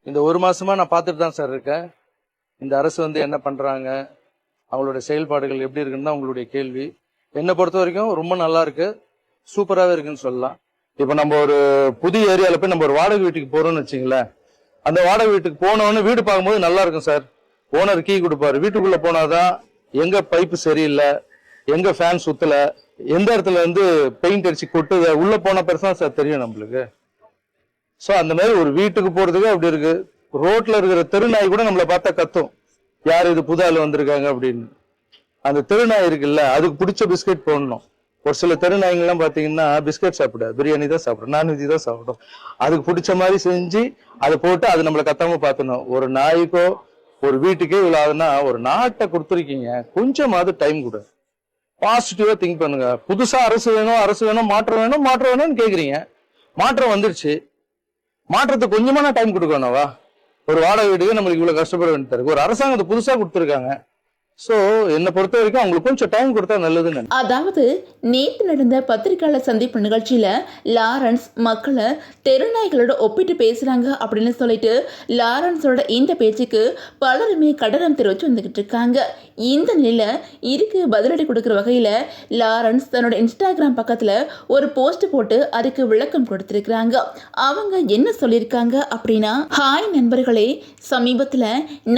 இந்த ஒரு மாசமா நான் பார்த்துட்டு தான் சார் இருக்கேன். இந்த அரசு என்ன பண்றாங்க, அவங்களுடைய செயல்பாடுகள் எப்படி இருக்குன்னு தான் உங்களுடைய கேள்வி. என்னை பொறுத்த வரைக்கும் ரொம்ப நல்லா இருக்கு, சூப்பராகவே இருக்குன்னு சொல்லலாம். இப்போ நம்ம ஒரு புதிய ஏரியாவில் போய் நம்ம ஒரு வாடகை வீட்டுக்கு போறோம்னு வச்சுங்களேன், அந்த வாடகை வீட்டுக்கு போனவொன்னு வீடு பார்க்கும்போது நல்லா இருக்கும் சார். ஓனர் கீ கொடுப்பாரு. வீட்டுக்குள்ள போனாதான் எங்க பைப்பு சரியில்லை, எங்க ஃபேன் சுத்தல, எந்த இடத்துல பெயிண்ட் அடிச்சு கொட்டுது, உள்ள போன பெருசா சார் தெரியும் நம்மளுக்கு. ஸோ அந்த மாதிரி ஒரு வீட்டுக்கு போறதுக்கு அப்படி இருக்கு. ரோட்ல இருக்கிற தெருநாய் கூட நம்மளை பார்த்தா கத்தும், யார் இது புது ஆள் வந்திருக்காங்க அப்படின்னு. அந்த தெருநாய் இருக்குல்ல, அதுக்கு பிடிச்ச பிஸ்கெட் போடணும். ஒரு சில தெருநாய்ங்கெல்லாம் பாத்தீங்கன்னா பிஸ்கெட் சாப்பிடாது, பிரியாணி தான் சாப்பிடும், நான்வெஜ் தான் சாப்பிடும். அதுக்கு பிடிச்ச மாதிரி செஞ்சு அதை போட்டு அது நம்மளை கத்தாம பாத்துணும். ஒரு நாய்க்கோ ஒரு வீட்டுக்கே இவ்வளவு ஆகுதுன்னா, ஒரு நாட்டை கொடுத்துருக்கீங்க, கொஞ்சமாவது டைம் கொடு, பாசிட்டிவா திங்க் பண்ணுங்க. புதுசா அரசு வேணும், மாற்றம் வேணும்னு கேக்குறீங்க. மாற்றம் வந்துருச்சு, மாற்றத்துக்கு கொஞ்சமான டைம் கொடுக்கணும்வா? ஒரு வாடகை வீட்டுக்கு நம்மளுக்கு இவ்வளவு கஷ்டப்பட வேண்டியது, ஒரு அரசாங்கத்தை புதுசா கொடுத்துருக்காங்க. சோ என்னை பொறுத்த வரைக்கும் அவங்களுக்கு கொஞ்சம் டைம் கொடுத்தா நல்லதுன்னு. அதாவது நேற்று நடந்த பத்திரிகையாளர் சந்திப்பு நிகழ்ச்சியில லாரன்ஸ் மக்களை தெருநாய்களோட ஒப்பிட்டு பேசுறாங்க அப்படின்னு சொல்லிட்டு லாரன்ஸோட இந்த பேச்சுக்கு பலருமே கடனம் தெரிவிச்சு வந்துகிட்டு இருக்காங்க. இந்த நிலையில இதுக்கு பதிலடி கொடுக்குற வகையில லாரன்ஸ் தன்னோட இன்ஸ்டாகிராம் பக்கத்துல ஒரு போஸ்ட் போட்டு அதுக்கு விளக்கம் கொடுத்திருக்கிறாங்க. அவங்க என்ன சொல்லியிருக்காங்க அப்படின்னா, ஹாய் நண்பர்களே, சமீபத்துல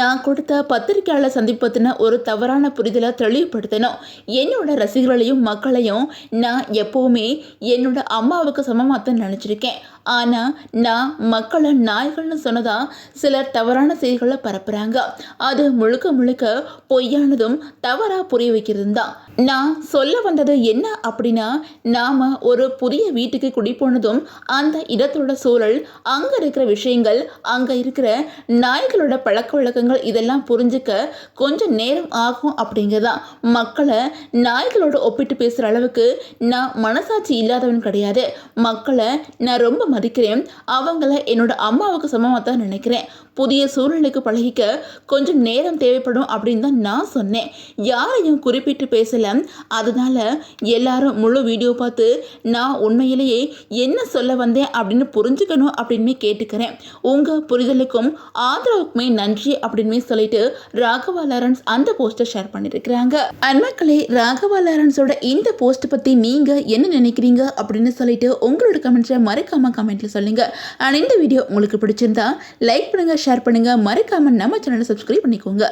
நான் கொடுத்த பத்திரிகையாளர் சந்திப்பு பத்தின ஒரு தவறான புரிதலை தெளிவுபடுத்தணும். என்னோட ரசிகர்களையும் மக்களையும் நான் எப்பவுமே என்னோட அம்மாவுக்கு சமமாக தான் நினச்சிருக்கேன். ஆனால் நான் மக்களை நாய்கள்னு சொன்னதா சிலர் தவறான செய்திகளை பரப்புகிறாங்க. அது முழுக்க முழுக்க பொய்யானதும் தவறாக புரிய வைக்கிறது தான். நான் சொல்ல வந்தது என்ன அப்படின்னா, நாம் ஒரு புதிய வீட்டுக்கு குடி போனதும் அந்த இடத்தோட சூழல், அங்கே இருக்கிற விஷயங்கள், அங்கே இருக்கிற நாய்களோட பழக்க வழக்கங்கள் இதெல்லாம் புரிஞ்சுக்க கொஞ்சம் நேரம் ஆகும் அப்படிங்கிறதான். மக்களை நாய்களோட ஒப்பிட்டு பேசுகிற அளவுக்கு நான் மனசாட்சி இல்லாதவன் கிடையாது. மக்களை நான் ரொம்ப மதிக்கிறேன். அவங்கள என்னோட அம்மாவுக்கு சமமாக தான் நினைக்கிறேன். புதிய சூழ்நிலைக்கு பழகிக்க கொஞ்சம் நேரம் தேவைப்படும் அப்படின்னு தான் நான் சொன்னேன். யாரையும் குறிப்பிட்டு பேசல. அதனால எல்லாரும் முழு வீடியோ பார்த்து நான் உண்மையிலேயே என்ன சொல்ல வந்தேன் அப்படின்னு புரிஞ்சுக்கணும் அப்படின்னு கேட்டுக்கிறேன். உங்க புரிதலுக்கும் ஆதரவுக்குமே நன்றி அப்படின்னு சொல்லிட்டு ராகவா லாரன்ஸ் அந்த போஸ்டை ஷேர் பண்ணியிருக்கிறாங்க. அன்மக்களே, ராகவா லாரன்ஸோட இந்த போஸ்ட் பத்தி நீங்க என்ன நினைக்கிறீங்க அப்படின்னு சொல்லிட்டு உங்களோட கமெண்ட்ஸை மறக்காம கமெண்ட்ல சொல்லுங்க. அண்ட் இந்த வீடியோ உங்களுக்கு பிடிச்சிருந்தா லைக் பண்ணுங்க, ஷேர் பண்ணுங்க, மறக்காம நம்ம சேனலை சப்ஸ்கிரைப் பண்ணிக்கோங்க.